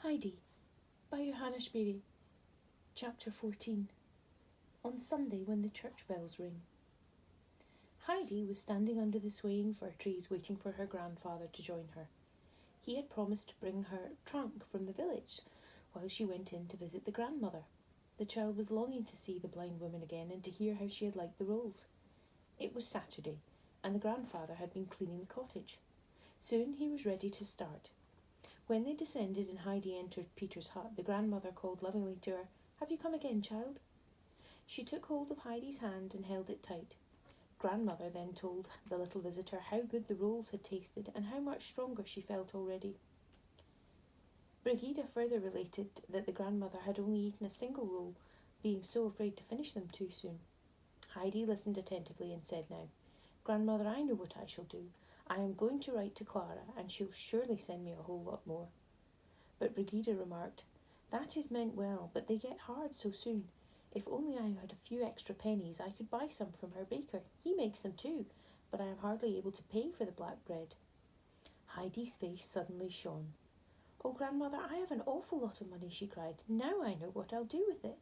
Heidi by Johanna Spyri. Chapter 14. On Sunday when the church bells ring. Heidi was standing under the swaying fir trees waiting for her grandfather to join her. He had promised to bring her trunk from the village while she went in to visit the grandmother. The child was longing to see the blind woman again and to hear how she had liked the rolls. It was Saturday, and the grandfather had been cleaning the cottage. Soon he was ready to start. When they descended and Heidi entered Peter's hut, the grandmother called lovingly to her, "Have you come again, child?" She took hold of Heidi's hand and held it tight. Grandmother then told the little visitor how good the rolls had tasted and how much stronger she felt already. Brigida further related that the grandmother had only eaten a single roll, being so afraid to finish them too soon. Heidi listened attentively and said now, "Grandmother, I know what I shall do. I am going to write to Clara, and she'll surely send me a whole lot more." But Brigida remarked, "That is meant well, but they get hard so soon. If only I had a few extra pennies, I could buy some from our baker. He makes them too, but I am hardly able to pay for the black bread." Heidi's face suddenly shone. "Oh, Grandmother, I have an awful lot of money," she cried. "Now I know what I'll do with it.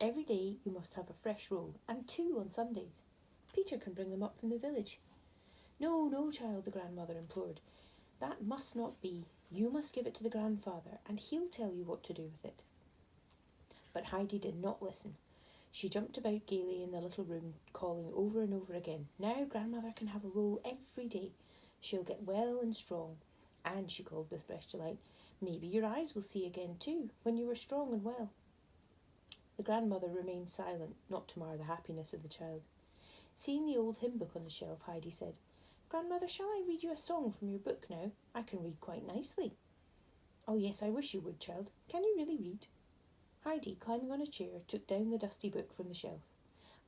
Every day you must have a fresh roll, and 2 on Sundays. Peter can bring them up from the village." "No, no, child," the grandmother implored. "That must not be. You must give it to the grandfather, and he'll tell you what to do with it." But Heidi did not listen. She jumped about gaily in the little room, calling over and over again, "Now grandmother can have a roll every day. She'll get well and strong. And," she called with fresh delight, "maybe your eyes will see again too, when you are strong and well." The grandmother remained silent, not to mar the happiness of the child. Seeing the old hymn book on the shelf, Heidi said, "Grandmother, shall I read you a song from your book now? I can read quite nicely." "Oh yes, I wish you would, child. Can you really read?" Heidi, climbing on a chair, took down the dusty book from the shelf.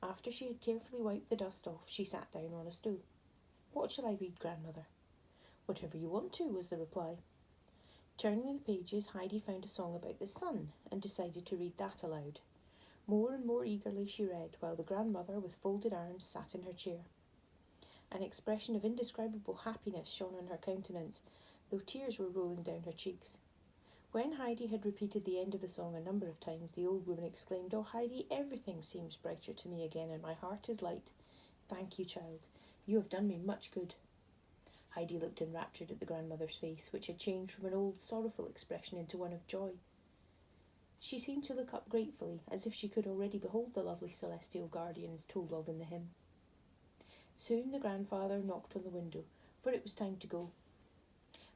After she had carefully wiped the dust off, she sat down on a stool. "What shall I read, Grandmother?" "Whatever you want to," was the reply. Turning the pages, Heidi found a song about the sun and decided to read that aloud. More and more eagerly she read, while the grandmother, with folded arms, sat in her chair. An expression of indescribable happiness shone on her countenance, though tears were rolling down her cheeks. When Heidi had repeated the end of the song a number of times, the old woman exclaimed, "Oh, Heidi, everything seems brighter to me again, and my heart is light. Thank you, child. You have done me much good." Heidi looked enraptured at the grandmother's face, which had changed from an old sorrowful expression into one of joy. She seemed to look up gratefully, as if she could already behold the lovely celestial guardians told of in the hymn. Soon the grandfather knocked on the window, for it was time to go.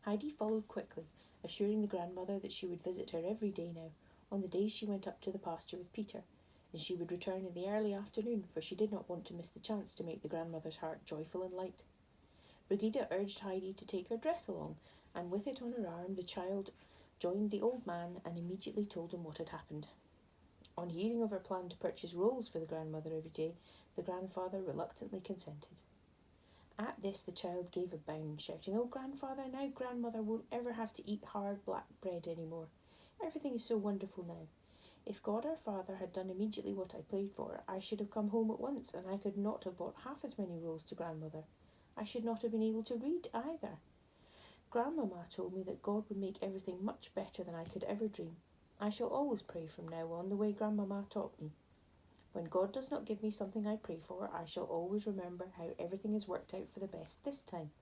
Heidi followed quickly, assuring the grandmother that she would visit her every day now, on the days she went up to the pasture with Peter, and she would return in the early afternoon, for she did not want to miss the chance to make the grandmother's heart joyful and light. Brigida urged Heidi to take her dress along, and with it on her arm the child joined the old man and immediately told him what had happened. On hearing of her plan to purchase rolls for the grandmother every day, the grandfather reluctantly consented. At this the child gave a bound, shouting, "Oh, Grandfather, now grandmother won't ever have to eat hard black bread any more. Everything is so wonderful now. If God our Father had done immediately what I prayed for, I should have come home at once, and I could not have bought half as many rolls to grandmother. I should not have been able to read either. Grandmamma told me that God would make everything much better than I could ever dream. I shall always pray from now on the way Grandmamma taught me. When God does not give me something I pray for, I shall always remember how everything has worked out for the best this time.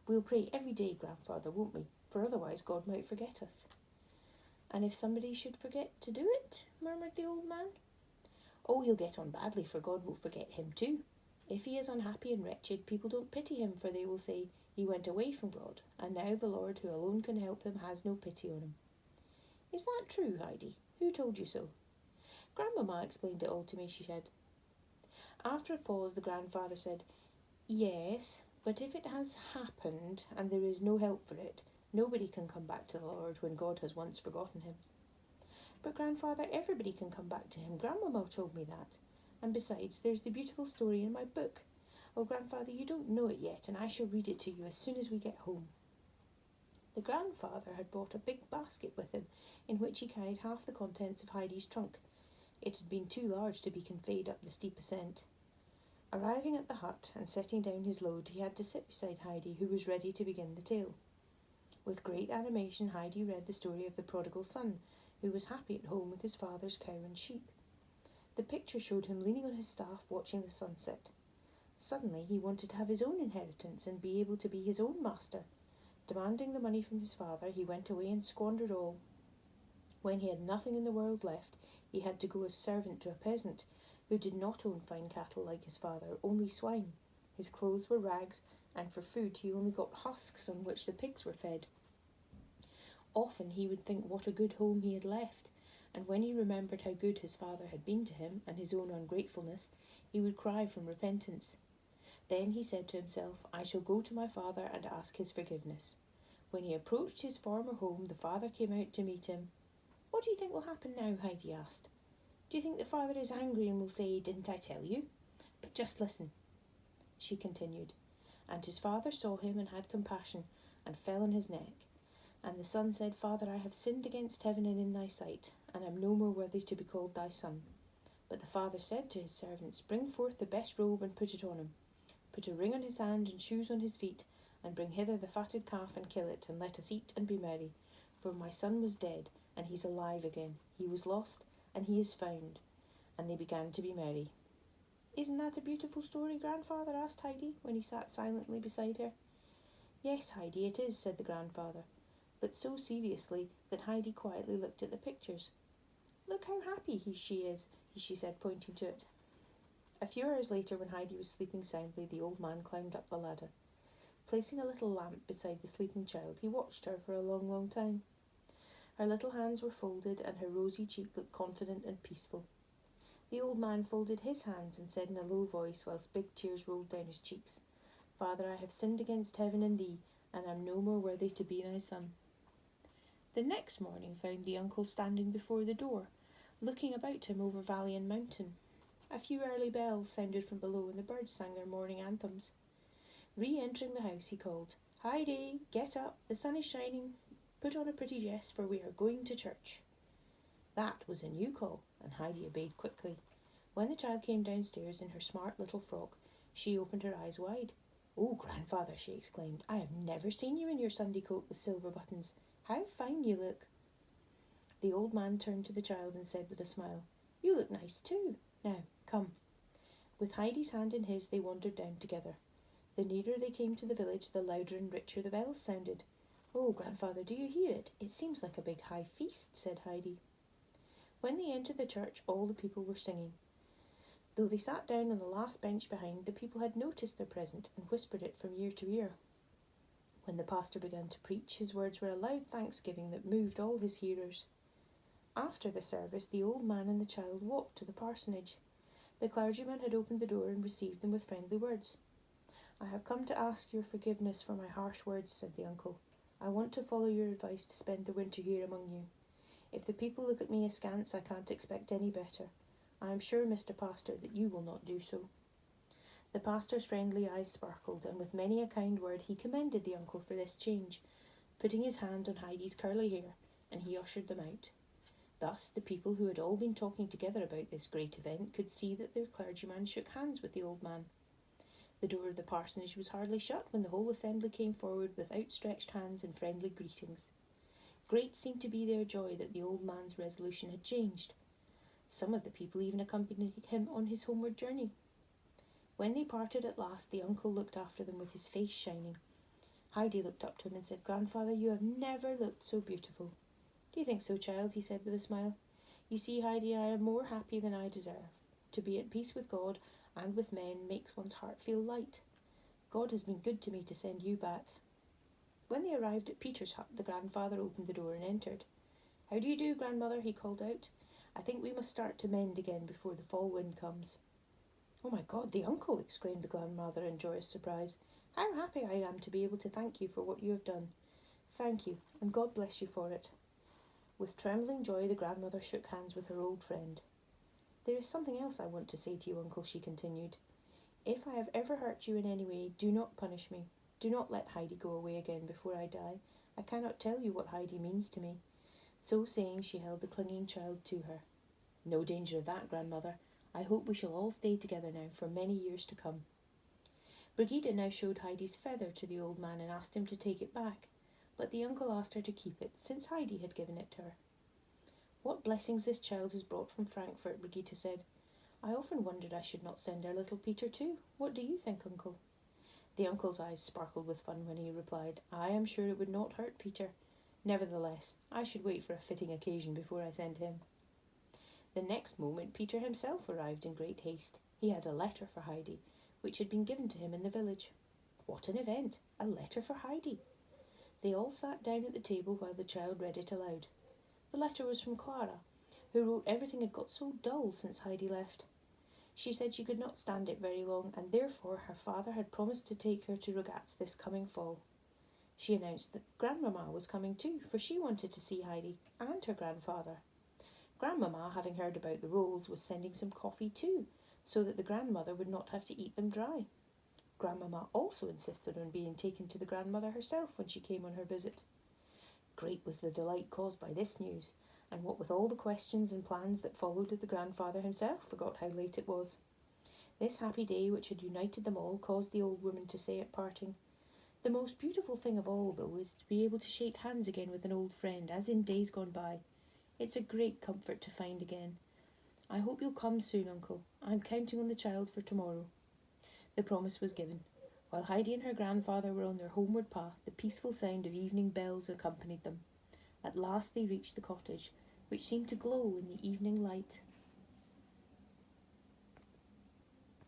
We'll pray every day, Grandfather, won't we? For otherwise God might forget us." "And if somebody should forget to do it?" murmured the old man. "Oh, he'll get on badly, for God will forget him too. If he is unhappy and wretched, people don't pity him, for they will say, 'He went away from God, and now the Lord, who alone can help him, has no pity on him.'" "Is that true, Heidi? Who told you so?" "Grandmamma explained it all to me," she said. After a pause, the grandfather said, "Yes, but if it has happened, and there is no help for it, nobody can come back to the Lord when God has once forgotten him." "But Grandfather, everybody can come back to him. Grandmamma told me that. And besides, there's the beautiful story in my book. Oh, Grandfather, you don't know it yet, and I shall read it to you as soon as we get home." The grandfather had brought a big basket with him, in which he carried half the contents of Heidi's trunk. It had been too large to be conveyed up the steep ascent. Arriving at the hut and setting down his load, he had to sit beside Heidi, who was ready to begin the tale. With great animation, Heidi read the story of the prodigal son, who was happy at home with his father's cow and sheep. The picture showed him leaning on his staff, watching the sunset. Suddenly, he wanted to have his own inheritance and be able to be his own master. Demanding the money from his father, he went away and squandered all. When he had nothing in the world left, he had to go as servant to a peasant who did not own fine cattle like his father, only swine. His clothes were rags, and for food he only got husks on which the pigs were fed. Often he would think what a good home he had left, and when he remembered how good his father had been to him and his own ungratefulness, he would cry from repentance. Then he said to himself, I shall go to my father and ask his forgiveness. When he approached his former home, the father came out to meet him. What do you think will happen now? Heidi asked. Do you think the father is angry and will say, didn't I tell you? But just listen, she continued. And his father saw him and had compassion, and fell on his neck. And the son said, Father, I have sinned against heaven and in thy sight, and am no more worthy to be called thy son. But the father said to his servants, Bring forth the best robe and put it on him. Put a ring on his hand and shoes on his feet, and bring hither the fatted calf and kill it, and let us eat and be merry. For my son was dead, and he's alive again. He was lost, and he is found. And they began to be merry. Isn't that a beautiful story, grandfather? Asked Heidi, when he sat silently beside her. Yes, Heidi, it is, said the grandfather, but so seriously that Heidi quietly looked at the pictures. Look how happy she is, she said, pointing to it. A few hours later, when Heidi was sleeping soundly, the old man climbed up the ladder. Placing a little lamp beside the sleeping child, he watched her for a long, long time. Her little hands were folded, and her rosy cheek looked confident and peaceful. The old man folded his hands and said in a low voice, whilst big tears rolled down his cheeks, Father, I have sinned against heaven and thee, and am no more worthy to be thy son. The next morning found the uncle standing before the door, looking about him over valley and mountain. A few early bells sounded from below, and the birds sang their morning anthems. Re-entering the house, he called, Heidi, get up, the sun is shining, put on a pretty dress, for we are going to church. That was a new call, and Heidi obeyed quickly. When the child came downstairs in her smart little frock, she opened her eyes wide. Oh, grandfather, she exclaimed, I have never seen you in your Sunday coat with silver buttons. How fine you look. The old man turned to the child and said with a smile, You look nice too. Now, come. With Heidi's hand in his, they wandered down together. The nearer they came to the village, the louder and richer the bells sounded. Oh, grandfather, do you hear it? It seems like a big high feast, said Heidi. When they entered the church, all the people were singing. Though they sat down on the last bench behind, the people had noticed their present and whispered it from ear to ear. When the pastor began to preach, his words were a loud thanksgiving that moved all his hearers. After the service, the old man and the child walked to the parsonage. The clergyman had opened the door and received them with friendly words. I have come to ask your forgiveness for my harsh words, said the uncle. I want to follow your advice to spend the winter here among you. If the people look at me askance, I can't expect any better. I am sure, Mr. Pastor, that you will not do so. The pastor's friendly eyes sparkled, and with many a kind word he commended the uncle for this change, putting his hand on Heidi's curly hair, and he ushered them out. Thus the people who had all been talking together about this great event could see that their clergyman shook hands with the old man. The door of the parsonage was hardly shut when the whole assembly came forward with outstretched hands and friendly greetings. Great seemed to be their joy that the old man's resolution had changed. Some of the people even accompanied him on his homeward journey. When they parted at last, the uncle looked after them with his face shining. Heidi looked up to him and said, Grandfather, you have never looked so beautiful. Do you think so, child? He said with a smile. You see, Heidi, I am more happy than I deserve. To be at peace with God and with men makes one's heart feel light. God has been good to me to send you back. When they arrived at Peter's hut, the grandfather opened the door and entered. How do you do, grandmother? He called out. I think we must start to mend again before the fall wind comes. Oh my God, the uncle, exclaimed the grandmother in joyous surprise. How happy I am to be able to thank you for what you have done. Thank you, and God bless you for it. With trembling joy, the grandmother shook hands with her old friend. There is something else I want to say to you, uncle, she continued. If I have ever hurt you in any way, do not punish me. Do not let Heidi go away again before I die. I cannot tell you what Heidi means to me. So saying, she held the clinging child to her. No danger of that, grandmother. I hope we shall all stay together now for many years to come. Brigida now showed Heidi's feather to the old man and asked him to take it back. but the uncle asked her to keep it, since Heidi had given it to her. "What blessings this child has brought from Frankfurt," Brigitte said. "I often wondered I should not send our little Peter too. What do you think, uncle?" The uncle's eyes sparkled with fun when he replied, "I am sure it would not hurt Peter. Nevertheless, I should wait for a fitting occasion before I send him." The next moment Peter himself arrived in great haste. He had a letter for Heidi, which had been given to him in the village. What an event! A letter for Heidi! They all sat down at the table while the child read it aloud. The letter was from Clara, who wrote everything had got so dull since Heidi left. She said she could not stand it very long, and therefore her father had promised to take her to regattes this coming fall. She announced that Grandmamma was coming too, for she wanted to see Heidi and her grandfather. Grandmamma, having heard about the rolls, was sending some coffee too, so that the grandmother would not have to eat them dry. Grandmamma also insisted on being taken to the grandmother herself when she came on her visit. Great was the delight caused by this news, and what with all the questions and plans that followed, the grandfather himself forgot how late it was. This happy day which had united them all caused the old woman to say at parting, "The most beautiful thing of all, though, is to be able to shake hands again with an old friend, as in days gone by. It's a great comfort to find again. I hope you'll come soon, uncle. I'm counting on the child for tomorrow." The promise was given. While Heidi and her grandfather were on their homeward path, the peaceful sound of evening bells accompanied them. At last they reached the cottage, which seemed to glow in the evening light.